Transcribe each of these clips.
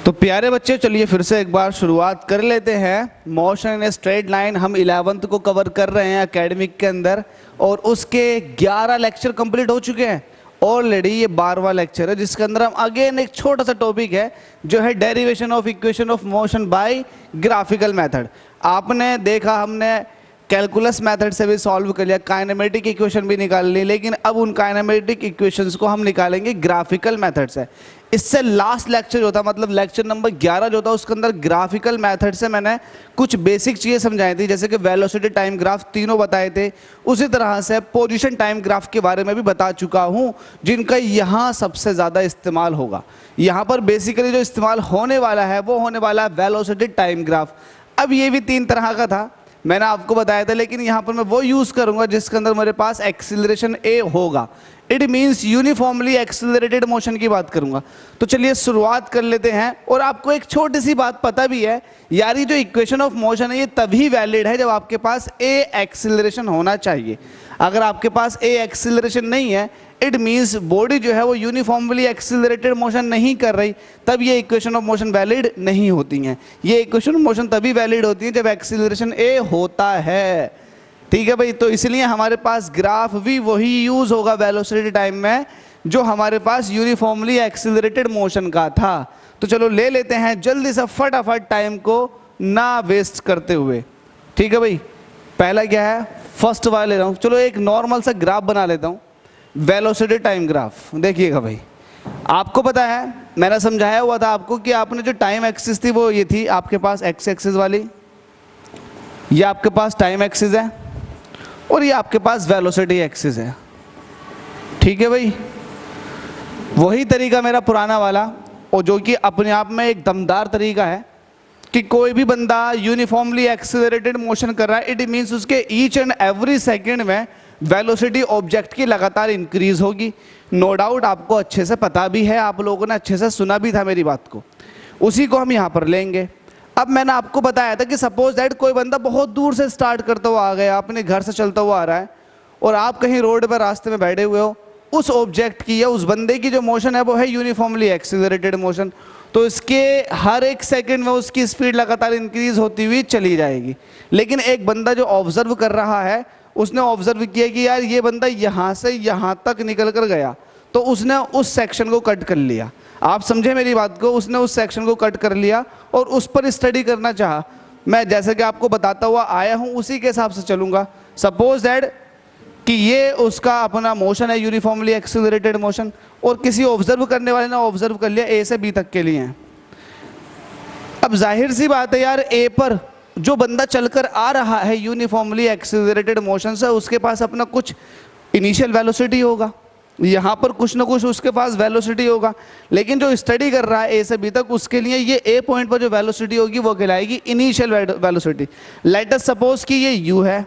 तो प्यारे बच्चे, चलिए फिर से एक बार शुरुआत कर लेते हैं। मोशन इन स्ट्रेट लाइन हम 11th को कवर कर रहे हैं एकेडमिक के अंदर, और उसके 11 लेक्चर कंप्लीट हो चुके हैं। ऑलरेडी ये 12वां लेक्चर है, जिसके अंदर हम अगेन एक छोटा सा टॉपिक है जो है derivation of equation of motion by graphical method. आपने देखा हमने कैलकुलस मेथड से भी सॉल्व कर लिया, काइनेमेटिक इक्वेशन भी निकाल ली, लेकिन अब उन काइनेमेटिक इक्वेशंस को हम निकालेंगे ग्राफिकल मेथड से। इससे लास्ट लेक्चर जो था, मतलब लेक्चर नंबर 11 जो था, उसके अंदर ग्राफिकल मेथड से मैंने कुछ बेसिक चीज़ें समझाई थी, जैसे कि वेलोसिटी टाइम ग्राफ तीनों बताए थे। उसी तरह से पोजीशन टाइम ग्राफ के बारे में भी बता चुका हूँ, जिनका यहाँ सबसे ज़्यादा इस्तेमाल होगा। यहाँ पर बेसिकली जो इस्तेमाल होने वाला है वो होने वाला है वेलोसिटी टाइम ग्राफ। अब ये भी 3 तरह का था, मैंने आपको बताया था, लेकिन यहाँ पर मैं वो यूज़ करूँगा जिसके अंदर मेरे पास एक्सीलरेशन ए होगा। It means uniformly accelerated motion की बात करूँगा। तो चलिए शुरुआत कर लेते हैं। और आपको एक छोटी सी बात पता भी है यार, ये जो इक्वेशन ऑफ मोशन है ये तभी वैलिड है जब आपके पास ए एक्सीलरेशन होना चाहिए। अगर आपके पास ए एक्सीलरेशन नहीं है, इट मीन्स बॉडी जो है वो यूनिफॉर्मली एक्सीलरेटेड मोशन नहीं कर रही, तब ये इक्वेशन ऑफ मोशन वैलिड नहीं होती हैं। ये इक्वेशन ऑफ मोशन तभी वैलिड होती है जब एक्सीलरेशन ए होता है। ठीक है भाई, तो इसलिए हमारे पास ग्राफ भी वही यूज होगा वेलोसिटी टाइम में जो हमारे पास यूनिफॉर्मली एक्सीलरेटेड मोशन का था। तो चलो ले लेते हैं जल्दी से, फटाफट टाइम को ना वेस्ट करते हुए। ठीक है भाई, पहला क्या है, फर्स्ट वाला ले रहा हूँ। चलो एक नॉर्मल सा ग्राफ बना लेता हूँ, वेलोसिटी टाइम ग्राफ। देखिएगा भाई, आपको पता है मैंने समझाया हुआ था आपको कि आपने जो टाइम एक्सिस थी वो ये थी आपके पास एक्स एक्सिस वाली, ये आपके पास टाइम एक्सिस है, और ये आपके पास वेलोसिटी एक्सिस है। ठीक है भाई, वही तरीका मेरा पुराना वाला, और जो कि अपने आप में एक दमदार तरीका है कि कोई भी बंदा यूनिफॉर्मली एक्सीलरेटेड मोशन कर रहा है, इट मीन्स उसके ईच एंड एवरी सेकेंड में वेलोसिटी ऑब्जेक्ट की लगातार इंक्रीज होगी। नो डाउट आपको अच्छे से पता भी है, आप लोगों ने अच्छे से सुना भी था मेरी बात को, उसी को हम यहाँ पर लेंगे। अब मैंने आपको बताया था कि सपोज दैट कोई बंदा बहुत दूर से स्टार्ट करता हुआ आ गया, अपने घर से चलता हुआ आ रहा है, और आप कहीं रोड पर रास्ते में बैठे हुए हो, उस ऑब्जेक्ट की या उस बंदे की जो मोशन है वो है यूनिफॉर्मली एक्सीलरेटेड मोशन। तो इसके हर एक सेकंड में उसकी स्पीड लगातार इंक्रीज होती हुई चली जाएगी। लेकिन एक बंदा जो ऑब्जर्व कर रहा है, उसने ऑब्जर्व किया कि यार ये बंदा यहाँ से यहाँ तक निकल कर गया, तो उसने उस सेक्शन को कट कर लिया। आप समझे मेरी बात को, उसने उस सेक्शन को कट कर लिया और उस पर स्टडी करना चाहा। मैं जैसे कि आपको बताता हुआ आया हूँ उसी के हिसाब से चलूँगा। सपोज दैट कि ये उसका अपना मोशन है यूनिफॉर्मली एक्सीलरेटेड मोशन, और किसी ऑब्जर्व करने वाले ने ऑब्जर्व कर लिया ए से बी तक के लिए है। अब जाहिर सी बात है यार, ए पर जो बंदा चलकर आ रहा है यूनिफॉर्मली एक्सीलरेटेड मोशन से, उसके पास अपना कुछ इनिशियल वेलोसिटी होगा, यहाँ पर कुछ ना कुछ उसके पास वेलोसिटी होगा। लेकिन जो स्टडी कर रहा है ए से बी तक, उसके लिए ये ए पॉइंट पर जो वेलोसिटी होगी वो कहलाएगी initial velocity. Let us suppose कि ये यू है।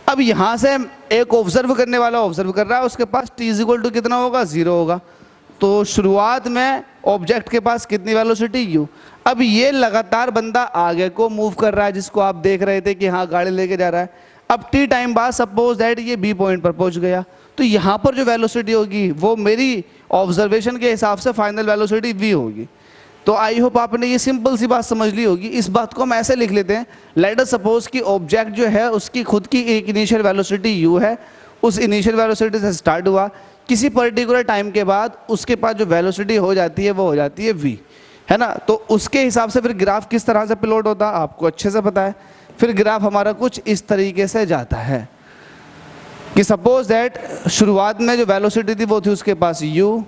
अब यहाँ से एक ऑब्जर्व करने वाला ऑब्जर्व कर रहा है, उसके पास t इक्वल टू कितना होगा, 0 होगा। तो शुरुआत में ऑब्जेक्ट के पास कितनी वेलोसिटी, u। अब ये लगातार बंदा आगे को मूव कर रहा है, जिसको आप देख रहे थे कि हाँ गाड़ी लेके जा रहा है। अब t टाइम बाद सपोज दैट ये b पॉइंट पर पहुंच गया, तो यहाँ पर जो वेलोसिटी होगी वो मेरी ऑब्जर्वेशन के हिसाब से फाइनल वेलोसिटी v होगी। तो आई होप आपने ये सिंपल सी बात समझ ली होगी। इस बात को हम ऐसे लिख लेते हैं, लेट अस सपोज कि ऑब्जेक्ट जो है उसकी खुद की एक इनिशियल वेलोसिटी u है, उस इनिशियल वेलोसिटी से स्टार्ट हुआ, किसी पर्टिकुलर टाइम के बाद उसके पास जो वेलोसिटी हो जाती है वो हो जाती है v, है ना। तो उसके हिसाब से फिर ग्राफ किस तरह से प्लॉट होता है आपको अच्छे से पता है। फिर ग्राफ हमारा कुछ इस तरीके से जाता है कि सपोज दैट शुरुआत में जो वेलोसिटी थी वो थी उसके पास u,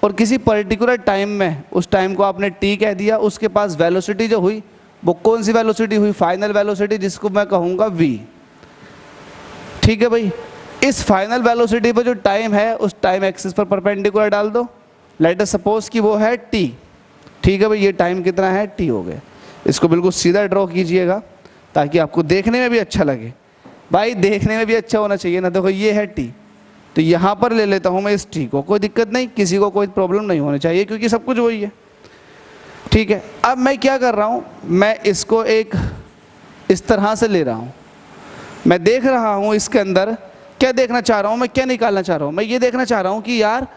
और किसी पर्टिकुलर टाइम में, उस टाइम को आपने t कह दिया, उसके पास वेलोसिटी जो हुई वो कौन सी वेलोसिटी हुई, फाइनल वेलोसिटी, जिसको मैं कहूँगा v। ठीक है भाई, इस फाइनल वेलोसिटी पर जो टाइम है उस टाइम एक्सिस पर परपेंडिकुलर डाल दो। लेट अस सपोज कि वो है t। ठीक है भाई, ये टाइम कितना है, t हो गया। इसको बिल्कुल सीधा ड्रॉ कीजिएगा ताकि आपको देखने में भी अच्छा लगे। भाई देखने में भी अच्छा होना चाहिए ना। देखो ये है t, तो यहाँ पर ले लेता हूँ मैं इस t को, कोई दिक्कत नहीं, किसी को कोई प्रॉब्लम नहीं होनी चाहिए क्योंकि सब कुछ वही है। ठीक है, अब मैं क्या कर रहा हूँ, मैं इसको एक इस तरह से ले रहा हूँ। मैं देख रहा हूँ इसके अंदर क्या देखना चाह रहा हूँ, मैं क्या निकालना चाह रहा हूँ, मैं ये देखना चाह रहा हूँ कि यार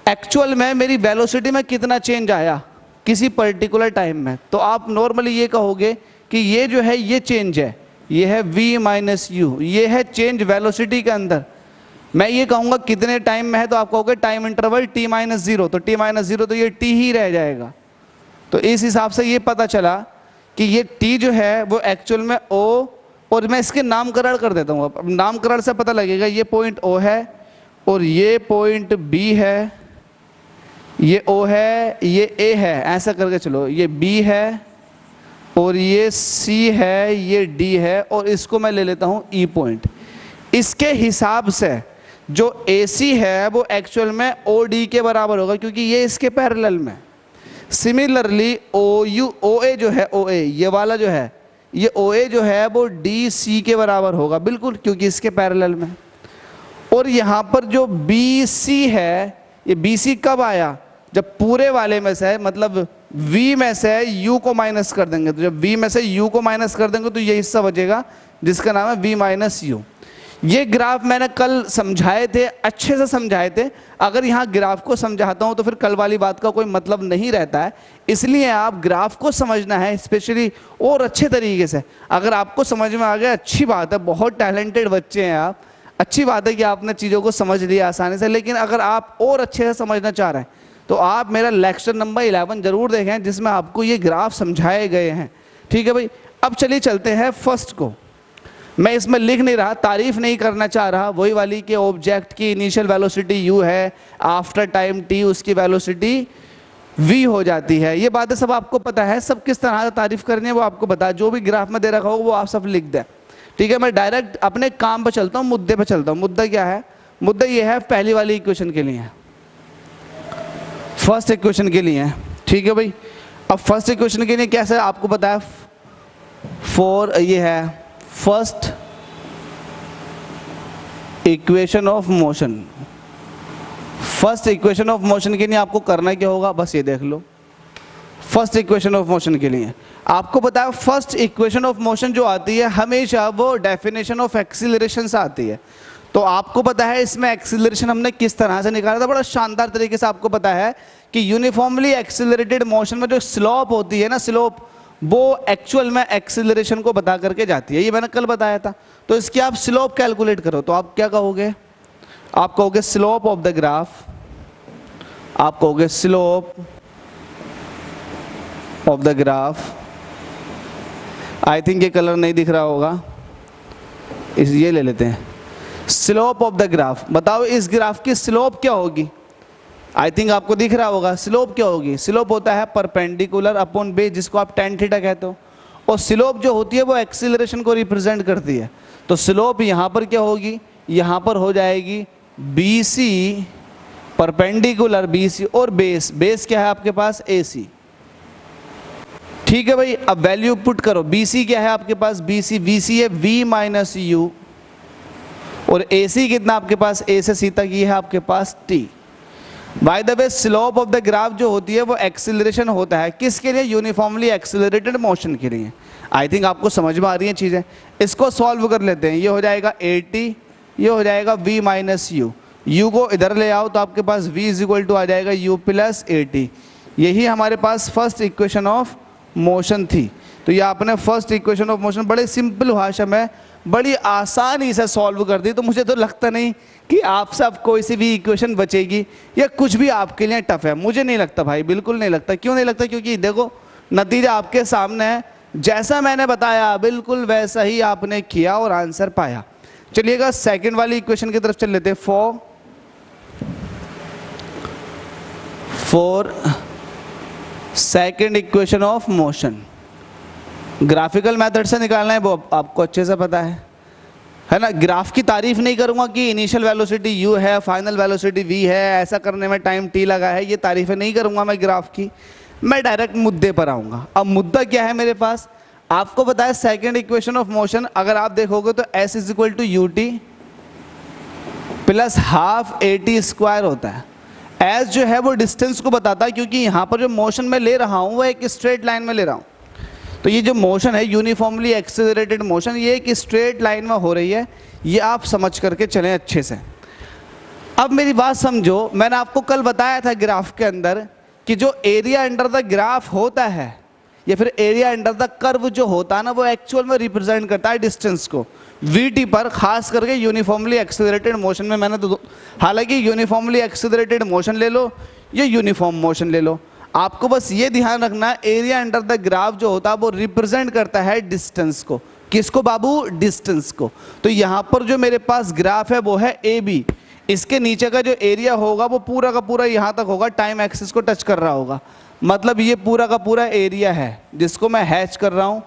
एक्चुअल में मेरी वेलोसिटी में कितना चेंज आया। किसी पर्टिकुलर टाइम में, तो आप नॉर्मली ये कहोगे कि ये जो है ये चेंज है, ये है v माइनस यू, ये है चेंज वेलोसिटी के अंदर। मैं ये कहूँगा कितने टाइम में है, तो आप कहोगे time interval t minus zero, तो t माइनस जीरो तो ये t ही रह जाएगा। तो इस हिसाब से ये पता चला कि ये t जो है वो एक्चुअल में o, और मैं इसके नामकरण कर देता हूँ। अब नामकरण से पता लगेगा, ये पॉइंट o है और ये पॉइंट b है, ये o है, ये a है, ऐसा करके चलो, ये b है और ये c है, ये d है, और इसको मैं ले लेता हूँ e पॉइंट। इसके हिसाब से जो AC है वो एक्चुअल में OD के बराबर होगा, क्योंकि ये इसके पैरेलल में। सिमिलरली OA जो है, OA ये वाला जो है, ये OA जो है वो DC के बराबर होगा बिल्कुल, क्योंकि इसके पैरेलल में। और यहाँ पर जो BC है, ये BC कब आया, जब पूरे वाले में से, मतलब V में से U को माइनस कर देंगे, तो जब V में से U को माइनस कर देंगे तो ये हिस्सा बचेगा जिसका नाम है V माइनस U। ये ग्राफ मैंने कल समझाए थे, अच्छे से समझाए थे। अगर यहाँ ग्राफ को समझाता हूँ तो फिर कल वाली बात का कोई मतलब नहीं रहता है, इसलिए आप ग्राफ को समझना है स्पेशली और अच्छे तरीके से। अगर आपको समझ में आ गया अच्छी बात है, बहुत टैलेंटेड बच्चे हैं आप, अच्छी बात है कि आपने चीज़ों को समझ लिया आसानी से। लेकिन अगर आप और अच्छे से समझना चाह रहे हैं तो आप मेरा लेक्चर नंबर 11 जरूर देखें, जिसमें आपको ये ग्राफ समझाए गए हैं। ठीक है भाई, अब चलिए चलते हैं फर्स्ट को। मैं इसमें लिख नहीं रहा, तारीफ नहीं करना चाह रहा, वही वाली कि ऑब्जेक्ट की इनिशियल वेलोसिटी u है, आफ्टर टाइम t उसकी वेलोसिटी v हो जाती है। ये बातें सब आपको पता है, सब किस तरह से तारीफ करनी है वो आपको पता है। जो भी ग्राफ में दे रखा होगा वो आप सब लिख दें। ठीक है, मैं डायरेक्ट अपने काम पर चलता हूँ, मुद्दे पर चलता हूँ। मुद्दा क्या है? मुद्दा ये है पहली वाली इक्वेशन के लिए, फर्स्ट इक्वेशन के लिए। ठीक है भाई, अब फर्स्ट इक्वेशन के लिए कैसे आपको पता है, ये है first equation of motion. First equation of motion के लिए आपको करना क्या होगा, बस ये देख लो। फर्स्ट इक्वेशन ऑफ मोशन के लिए आपको पता है, फर्स्ट इक्वेशन ऑफ मोशन जो आती है हमेशा वो डेफिनेशन ऑफ एक्सीलरेशन से आती है। तो आपको पता है इसमें एक्सीलरेशन हमने किस तरह से निकाला था, बड़ा शानदार तरीके से आपको पता है कि यूनिफॉर्मली एक्सीलरेटेड मोशन में जो स्लोप होती है ना, स्लोप, वो एक्चुअल में एक्सीलरेशन को बता करके जाती है। ये मैंने कल बताया था। तो इसकी आप स्लोप कैलकुलेट करो तो आप क्या कहोगे, आप कहोगे स्लोप ऑफ द ग्राफ, आप कहोगे slope of the graph. I think ये कलर नहीं दिख रहा होगा, ये ले लेते हैं, स्लोप ऑफ द ग्राफ। बताओ इस ग्राफ की स्लोप क्या होगी? आई थिंक आपको दिख रहा होगा स्लोप क्या होगी। स्लोप होता है परपेंडिकुलर अपॉन बेस, जिसको आप tan थीटा कहते हो, और स्लोप जो होती है वो एक्सीलरेशन को रिप्रेजेंट करती है। तो स्लोप यहाँ पर क्या होगी, यहाँ पर हो जाएगी BC परपेंडिकुलर BC, और बेस, बेस क्या है आपके पास AC। ठीक है भाई, अब वैल्यू पुट करो। BC क्या है आपके पास, BC है V माइनस U, और AC कितना आपके पास, A से C तक ये है आपके पास T। By the way slope of the graph जो होती है वो एक्सीलरेशन होता है किसके लिए, यूनिफॉर्मली एक्सीलरेटेड मोशन के लिए। आई थिंक आपको समझ में आ रही हैं चीज़ें। इसको सॉल्व कर लेते हैं। ये हो जाएगा 80, ये हो जाएगा V माइनस U, U को इधर ले आओ तो आपके पास V इज इक्वल टू आ जाएगा U प्लस 80। यही हमारे पास फर्स्ट इक्वेशन ऑफ मोशन थी। तो ये आपने फर्स्ट इक्वेशन ऑफ मोशन बड़े सिंपल भाषा में बड़ी आसानी से सॉल्व कर दी। तो मुझे तो लगता नहीं कि आपसे अब कोई सी भी इक्वेशन बचेगी या कुछ भी आपके लिए टफ है। मुझे नहीं लगता भाई, बिल्कुल नहीं लगता। क्यों नहीं लगता? क्योंकि देखो नतीजा आपके सामने है, जैसा मैंने बताया बिल्कुल वैसा ही आपने किया और आंसर पाया। चलिएगा सेकंड वाली इक्वेशन की तरफ चल लेते हैं। For second equation of motion, graphical method से निकालना है, वो आपको अच्छे से पता है ना। ग्राफ की तारीफ नहीं करूंगा कि इनिशियल वेलोसिटी u है, फाइनल वेलोसिटी v है, ऐसा करने में टाइम t लगा है, ये तारीफें नहीं करूंगा मैं ग्राफ की। मैं डायरेक्ट मुद्दे पर आऊंगा। अब मुद्दा क्या है मेरे पास, आपको पता है सेकंड इक्वेशन ऑफ मोशन अगर आप देखोगे तो s is equal to ut plus half at square होता है। s जो है वो डिस्टेंस को बताता है, क्योंकि यहाँ पर जो मोशन मैं ले रहा हूँ वो एक स्ट्रेट लाइन में ले रहा हूँ। तो ये जो मोशन है यूनिफॉर्मली एक्सेलरेटेड मोशन, ये एक स्ट्रेट लाइन में हो रही है, ये आप समझ करके चलें अच्छे से। अब मेरी बात समझो, मैंने आपको कल बताया था ग्राफ के अंदर कि जो एरिया अंडर द ग्राफ होता है या फिर एरिया अंडर द कर्व जो होता है ना, वो एक्चुअल में रिप्रेजेंट करता है डिस्टेंस को। वीटी पर खास करके यूनिफॉर्मली एक्सेलरेटेड मोशन में मैंने तो, हालांकि यूनिफॉर्मली एक्सेलरेटेड मोशन ले लो या यूनिफॉर्म मोशन ले लो, आपको बस ये ध्यान रखना एरिया अंडर द ग्राफ जो होता है वो रिप्रेजेंट करता है डिस्टेंस को। किसको बाबू? डिस्टेंस को। तो यहाँ पर जो मेरे पास ग्राफ है वो है ए बी, इसके नीचे का जो एरिया होगा वो पूरा का पूरा यहाँ तक होगा, टाइम एक्सिस को टच कर रहा होगा, मतलब ये पूरा का पूरा एरिया है जिसको मैं हैच कर रहा हूँ,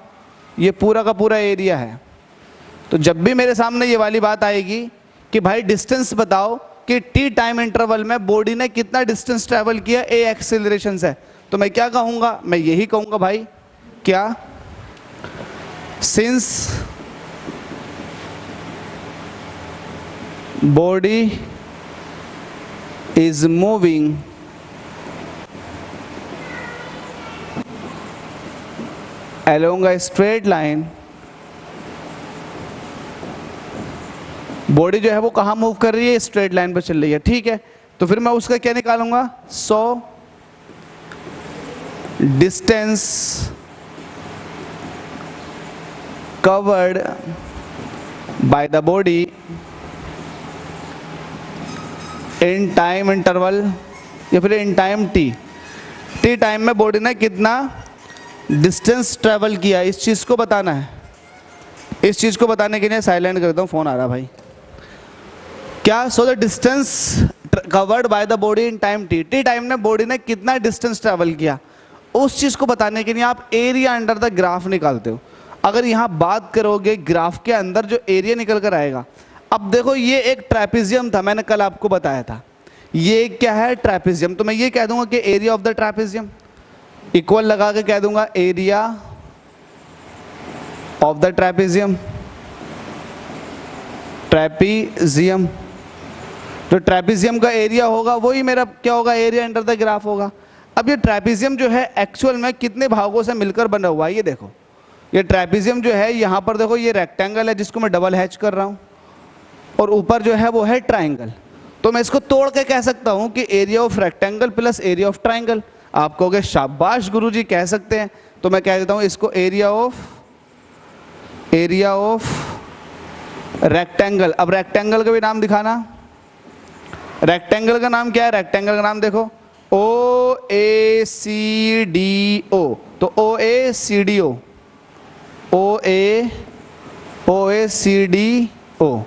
ये पूरा का पूरा एरिया है। तो जब भी मेरे सामने ये वाली बात आएगी कि भाई डिस्टेंस बताओ कि टी टाइम इंटरवल में बॉडी ने कितना डिस्टेंस ट्रैवल किया ए एक्सेलरेशन से, तो मैं क्या कहूँगा? मैं यही कहूँगा भाई, क्या? Since body is moving along a straight line, body जो है वो कहाँ मूव कर रही है? स्ट्रेट लाइन पर चल रही है, ठीक है। तो फिर मैं उसका क्या निकालूंगा? 100 distance covered by the body in time interval या फिर इन टाइम टी टाइम में बॉडी ने कितना डिस्टेंस ट्रेवल किया, इस चीज़ को बताना है। इस चीज़ को बताने के लिए साइलेंट कर देता हूँ, फ़ोन आ रहा भाई। क्या? So the distance covered by the body in time T time में बॉडी ने कितना डिस्टेंस ट्रेवल किया, उस चीज़ को बताने के लिए आप एरिया अंडर द ग्राफ निकालते हो। अगर यहाँ बात करोगे ग्राफ के अंदर जो एरिया निकल कर आएगा, अब देखो ये एक ट्रैपेजियम था, मैंने कल आपको बताया था, ये क्या है? ट्रैपेजियम। तो मैं ये कह दूंगा कि area of the trapezium equal लगा के कह दूंगा area of the trapezium. Trapezium, तो ट्रैपेजियम का एरिया होगा वही मेरा क्या होगा? एरिया अंडर द ग्राफ होगा। अब ये ट्रैपेजियम जो है एक्चुअल में कितने भागों से मिलकर बना हुआ है? ये देखो, ये ट्रैपेजियम जो है यहाँ पर देखो, ये रेक्टेंगल है जिसको मैं डबल हैच कर रहा हूँ, और ऊपर जो है वो है ट्राइंगल। तो मैं इसको तोड़ के कह सकता हूँ कि area of rectangle plus area of triangle. आप कहोगे शाबाश गुरुजी कह सकते हैं, तो मैं कह देता हूँ इसको एरिया ऑफ रेक्टेंगल। अब रेक्टेंगल का भी नाम दिखाना। रेक्टेंगल का नाम क्या है? रेक्टेंगल का नाम देखो OACDO, तो OACDO, OACDO,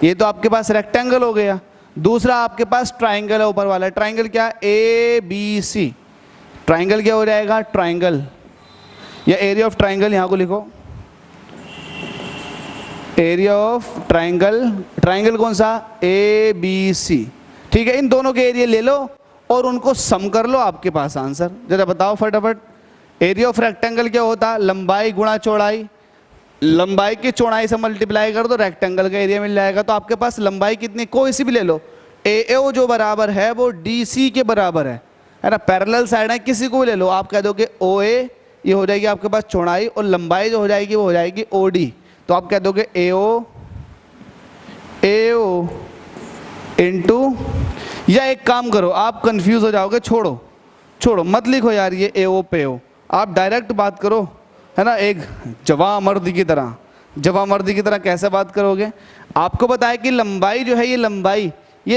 ये तो आपके पास रेक्टेंगल हो गया। दूसरा आपके पास ट्राइंगल है, ऊपर वाला ट्राइंगल क्या है? ABC। ट्राइंगल क्या हो जाएगा? ट्राइंगल या एरिया ऑफ ट्राइंगल, यहाँ को लिखो एरिया ऑफ ट्राइंगल। ट्राइंगल कौन सा? ABC, ठीक है। इन दोनों के एरिया ले लो और उनको सम कर लो, आपके पास आंसर। जरा बताओ फटाफट। एरिया ऑफ रेक्टेंगल क्या होता? लंबाई गुणा चौड़ाई। लंबाई की चौड़ाई से मल्टीप्लाई कर दो, रेक्टेंगल का एरिया मिल जाएगा। तो आपके पास लंबाई कितनी? कोई सी भी ले लो। AO जो बराबर है वो DC के बराबर है ना, पैरेलल साइड है, किसी को भी ले लो। आप कह दोगे OA, ये हो जाएगी आपके पास चौड़ाई, और लंबाई जो हो जाएगी वो हो जाएगी OD। तो आप कह दोगे AO इंटू, या एक काम करो, आप कंफ्यूज हो जाओगे, छोड़ो मत लिखो यार ये AO पे हो, आप डायरेक्ट बात करो, है ना, एक जवां मर्द की तरह। जवां मर्द की तरह कैसे बात करोगे? आपको बताया कि लंबाई जो है, ये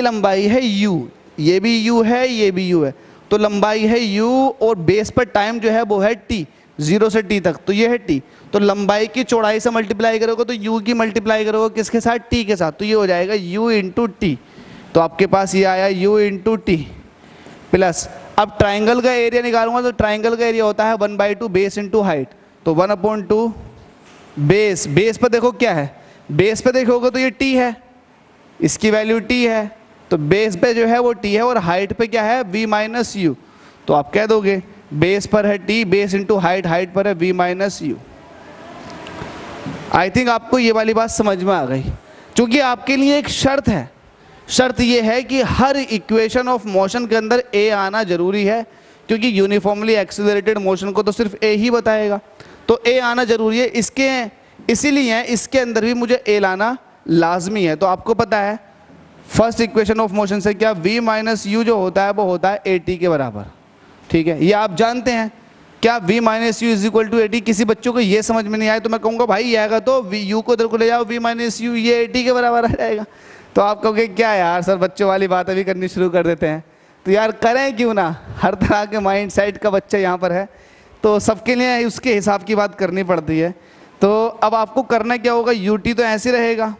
लंबाई है U, ये भी U है, ये भी U है, तो लंबाई है U, और बेस पर टाइम जो है वो है T, 0 से T तक, तो ये है T। तो लंबाई की चौड़ाई से मल्टीप्लाई करोगे तो U की मल्टीप्लाई करोगे किसके साथ? T के साथ, तो ये हो जाएगा U इंटू T। तो आपके पास ये आया U इंटू T प्लस, अब ट्राइंगल का एरिया निकालूंगा तो ट्राइंगल का एरिया होता है 1/2 बेस इंटू हाइट, तो 1/2 बेस। बेस पर देखो क्या है? बेस पे देखोगे तो ये T है, इसकी वैल्यू T है, तो बेस पे जो है वो T है, और हाइट पे क्या है? V minus U। तो आप कह दोगे बेस पर है T, base into height, height पर है V minus U। I think आपको ये वाली बात समझ में आ गई, क्योंकि आपके लिए एक शर्त है। शर्त ये है कि हर इक्वेशन ऑफ मोशन के अंदर A आना जरूरी है, क्योंकि यूनिफॉर्मली एक्सेलरेटेड मोशन को तो सिर्फ A ही बताएगा, तो A आना जरूरी है। इसीलिए इसके अंदर भी मुझे A लाना लाजमी है। तो आपको पता है फर्स्ट इक्वेशन ऑफ मोशन से क्या? V माइनस U जो होता है वो होता है AT के बराबर, ठीक है, ये आप जानते हैं। क्या v minus u is equal to 80? किसी बच्चों को ये समझ में नहीं आए तो मैं कहूँगा भाई ये आएगा तो यू को इधर को ले जाओ, v माइनस यू, ये 80 के बराबर आ जाएगा। तो आप कहोगे क्या यार सर बच्चों वाली बात अभी करनी शुरू कर देते हैं। तो यार करें क्यों ना, हर तरह के माइंड सेट का बच्चा यहाँ पर है, तो सबके लिए उसके हिसाब की बात करनी पड़ती है। तो अब आपको करना क्या होगा, यू टी तो ऐसे रहेगा,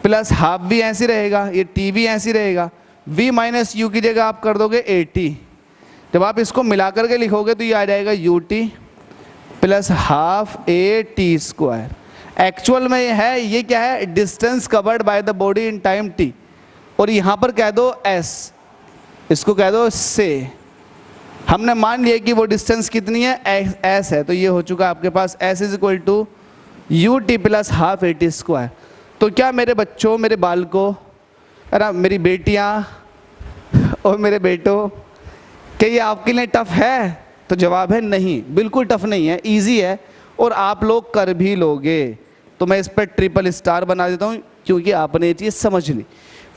प्लस हाफ भी ऐसे रहेगा, ये टी भी ऐसे रहेगा। v माइनस यू की जगह आप कर दोगे 80। जब आप इसको मिला करके लिखोगे तो ये आ जाएगा you t plus half a t square. Actual में ये है, ये क्या है, distance covered by the body in time T. और यहाँ पर कह दो s, इसको कह दो से। हमने मान लिया कि वो डिस्टेंस कितनी है, s है, तो ये हो चुका आपके पास s is equal to u t plus half a t square. तो क्या मेरे बच्चों, मेरे बालकों, अरे मेरी बेटियाँ और मेरे बेटों, क्या ये आपके लिए टफ है? तो जवाब है नहीं, बिल्कुल टफ नहीं है, इजी है और आप लोग कर भी लोगे। तो मैं इस पर ट्रिपल स्टार बना देता हूँ क्योंकि आपने ये चीज़ समझ ली।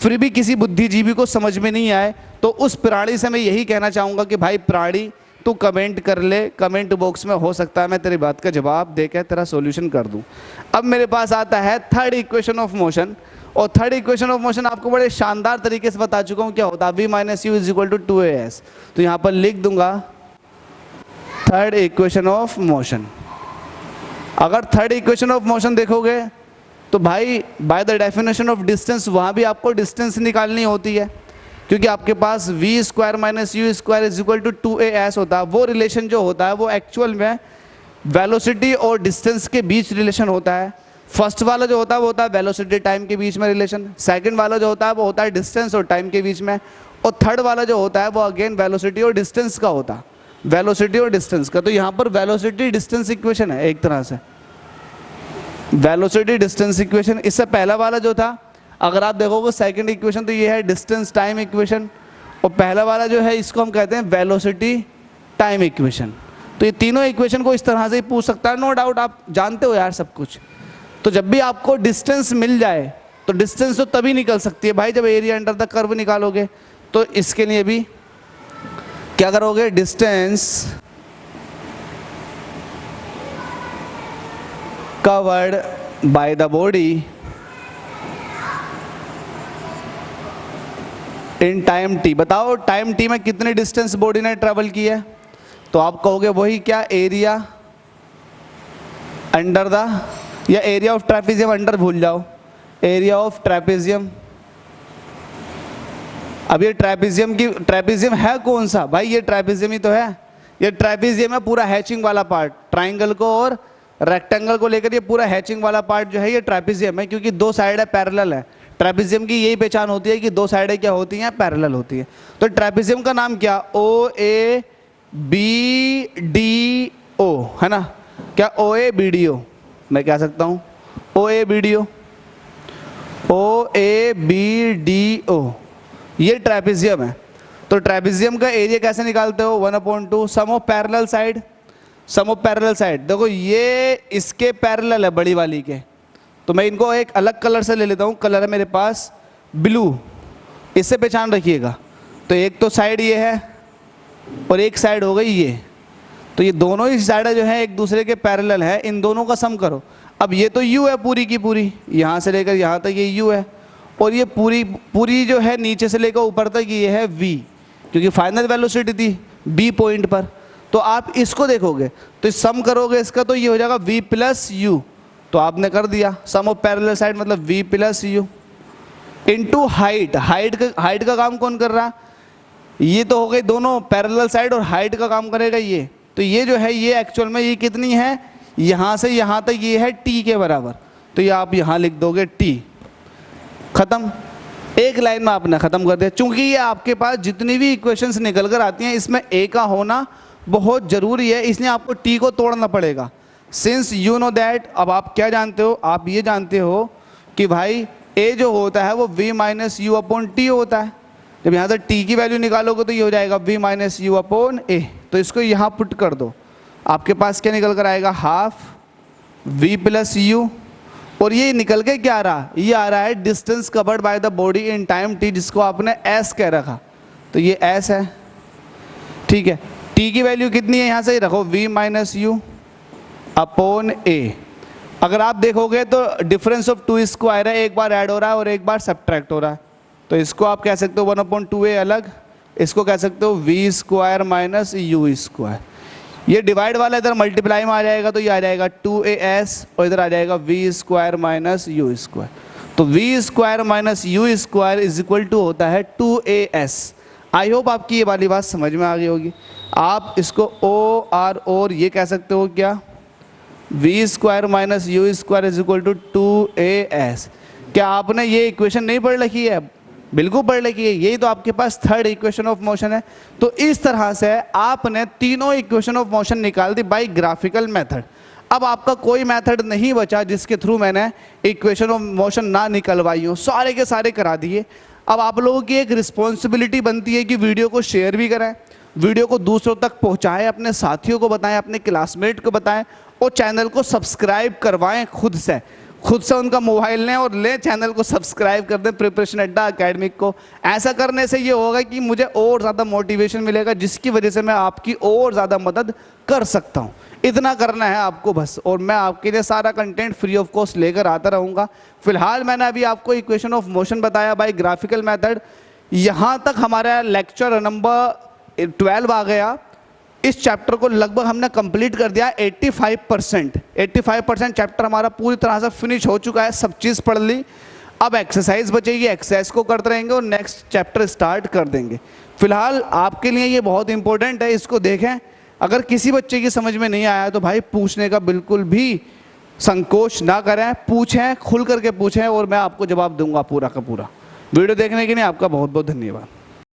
फिर भी किसी बुद्धिजीवी को समझ में नहीं आए तो उस प्राणी से मैं यही कहना चाहूँगा कि भाई प्राणी तू कमेंट कर ले, कमेंट बॉक्स में, हो सकता है मैं तेरी बात का जवाब देकर तेरा सॉल्यूशन कर दूँ। अब मेरे पास आता है थर्ड इक्वेशन ऑफ मोशन, और थर्ड इक्वेशन ऑफ मोशन आपको बड़े शानदार तरीके से बता चुका हूँ क्या होता है, v minus u is equal to 2as। तो यहाँ पर लिख दूंगा थर्ड इक्वेशन ऑफ मोशन। अगर थर्ड इक्वेशन ऑफ मोशन देखोगे तो भाई by the definition of distance वहाँ भी आपको डिस्टेंस निकालनी होती है, क्योंकि आपके पास v square minus u square is equal to 2as होता है। वो रिलेशन जो होता है वो एक्चुअल में वेलोसिटी और डिस्टेंस के बीच रिलेशन होता है। फर्स्ट वाला जो होता है वो होता है वेलोसिटी टाइम के बीच में रिलेशन, सेकंड वाला जो होता है वो होता है डिस्टेंस और टाइम के बीच में, और थर्ड वाला जो होता है वो अगेन वेलोसिटी और डिस्टेंस का होता है, वेलोसिटी और डिस्टेंस का। तो यहाँ पर वेलोसिटी डिस्टेंस इक्वेशन है एक तरह से, वेलोसिटी डिस्टेंस इक्वेशन। इससे पहला वाला जो था, अगर आप देखोगे सेकंड इक्वेशन, तो ये है डिस्टेंस टाइम इक्वेशन, और पहला वाला जो है इसको हम कहते हैं वेलोसिटी टाइम इक्वेशन। तो ये तीनों इक्वेशन को इस तरह से ही पूछ सकता है, नो डाउट आप जानते हो यार सब कुछ। तो जब भी आपको डिस्टेंस मिल जाए तो डिस्टेंस तो तभी निकल सकती है भाई जब एरिया अंडर द कर्व निकालोगे। तो इसके लिए भी क्या करोगे, distance covered by the body in time T. बताओ टाइम टी में कितने डिस्टेंस बॉडी ने ट्रेवल की है? तो आप कहोगे वही क्या, एरिया अंडर द, या एरिया ऑफ ट्रेपेजियम अंडर भूल जाओ, एरिया ऑफ ट्रेपेजियम। अब ये ट्रेपेजियम है कौन सा भाई, ये ट्रेपेजियम ही तो है। ये ट्रेपेजियम है पूरा हैचिंग वाला पार्ट, ट्राइंगल को और रेक्टेंगल को लेकर ये पूरा हैचिंग वाला पार्ट जो है ये ट्रेपेजियम है, क्योंकि दो साइड है, पैरेलल है। ट्रेपेजियम की यही पहचान होती है कि दो साइडें क्या होती हैं, पैरेलल होती है। तो ट्रेपेजियम का नाम क्या, OABDO है ना, क्या OABDO मैं कह सकता हूँ, OABDO, ये ट्रेपेजियम है। तो ट्रेपेजियम का एरिया कैसे निकालते हो, 1/2 sum of parallel side, sum of parallel side. देखो ये इसके पैरेलल है बड़ी वाली के, तो मैं इनको एक अलग कलर से ले लेता हूँ, कलर है मेरे पास ब्लू, इससे पहचान रखिएगा। तो एक तो साइड ये है और एक साइड हो गई ये, तो ये दोनों ही साइडें जो है एक दूसरे के पैरेलल है, इन दोनों का सम करो। अब ये तो u है पूरी की पूरी, यहाँ से लेकर यहाँ तक ये u है, और ये पूरी जो है नीचे से लेकर ऊपर तक ये है v, क्योंकि फाइनल वेलोसिटी थी b पॉइंट पर। तो आप इसको देखोगे तो सम करोगे इसका, तो ये हो जाएगा v प्लस यू। तो आपने कर दिया सम ऑफ पैरेलल साइड मतलब v plus you into height. Height का काम कौन कर रहा, ये तो हो गई दोनों पैरेलल साइड, और हाइट का काम करेगा ये। तो ये जो है ये एक्चुअल में ये कितनी है, यहाँ से यहाँ तक ये है t के बराबर। तो ये आप यहाँ लिख दोगे t, खत्म, एक लाइन में आपने खत्म कर दिया। चूंकि ये आपके पास जितनी भी इक्वेशंस निकल कर आती हैं इसमें a का होना बहुत ज़रूरी है, इसलिए आपको t को तोड़ना पड़ेगा। सिंस यू नो दैट, अब आप क्या जानते हो, आप ये जानते हो कि भाई a जो होता है वो v minus you upon T होता है। जब यहाँ से t की वैल्यू निकालोगे तो ये हो जाएगा v minus you upon a। तो इसको यहाँ पुट कर दो, आपके पास क्या निकल कर आएगा, हाफ v प्लस यू, और ये निकल के क्या आ रहा, ये आ रहा है distance covered by the body in time t, जिसको आपने s कह रखा। तो ये s है, ठीक है, टी की वैल्यू कितनी है यहाँ से रखो v माइनस यू अपॉन ए। अगर आप देखोगे तो डिफरेंस ऑफ टू स्क्वायर है, एक बार ऐड हो रहा है और एक बार सब्ट्रैक्ट हो रहा है, तो इसको आप कह सकते हो 1/2a अलग, इसको कह सकते हो v square minus u square. ये डिवाइड वाला इधर मल्टीप्लाई में आ जाएगा तो ये आ जाएगा 2as और इधर आ जाएगा v square minus u square. तो v square minus u square is equal to होता है 2as। आई होप आपकी ये वाली बात समझ में आ गई होगी। आप इसको ओ आर और ये कह सकते हो क्या, v square minus u square is equal to 2as। क्या आपने ये इक्वेशन नहीं पढ़ रखी है? बिल्कुल पढ़ रखी है, यही तो आपके पास थर्ड इक्वेशन ऑफ मोशन है। तो इस तरह से आपने तीनों इक्वेशन ऑफ मोशन निकाल दी बाय ग्राफिकल मेथड। अब आपका कोई मेथड नहीं बचा जिसके थ्रू मैंने इक्वेशन ऑफ मोशन ना निकलवाई हो, सारे के सारे करा दिए। अब आप लोगों की एक रिस्पॉन्सिबिलिटी बनती है कि वीडियो को शेयर भी करें, वीडियो को दूसरों तक पहुंचाएं, अपने साथियों को बताएं, अपने क्लासमेट को बताएं और चैनल को सब्सक्राइब करवाएं खुद से उनका मोबाइल लें और लें चैनल को सब्सक्राइब कर दें प्रिपरेशन अड्डा एकेडमिक को। ऐसा करने से ये होगा कि मुझे और ज़्यादा मोटिवेशन मिलेगा जिसकी वजह से मैं आपकी और ज़्यादा मदद कर सकता हूँ। इतना करना है आपको बस, और मैं आपके लिए सारा कंटेंट फ्री ऑफ कॉस्ट लेकर आता रहूँगा। फिलहाल मैंने अभी आपको इक्वेशन ऑफ मोशन बताया बाय ग्राफिकल मेथड। यहाँ तक हमारा लेक्चर नंबर 12 आ गया। इस चैप्टर को लगभग हमने कंप्लीट कर दिया 85% चैप्टर हमारा पूरी तरह से फिनिश हो चुका है, सब चीज़ पढ़ ली। अब एक्सरसाइज बचेगी, एक्सरसाइज को करते रहेंगे और नेक्स्ट चैप्टर स्टार्ट कर देंगे। फिलहाल आपके लिए ये बहुत इंपॉर्टेंट है, इसको देखें। अगर किसी बच्चे की समझ में नहीं आया तो भाई पूछने का बिल्कुल भी संकोच ना करें, पूछें, खुल करके पूछें और मैं आपको जवाब दूंगा पूरा का पूरा। वीडियो देखने के लिए आपका बहुत बहुत धन्यवाद।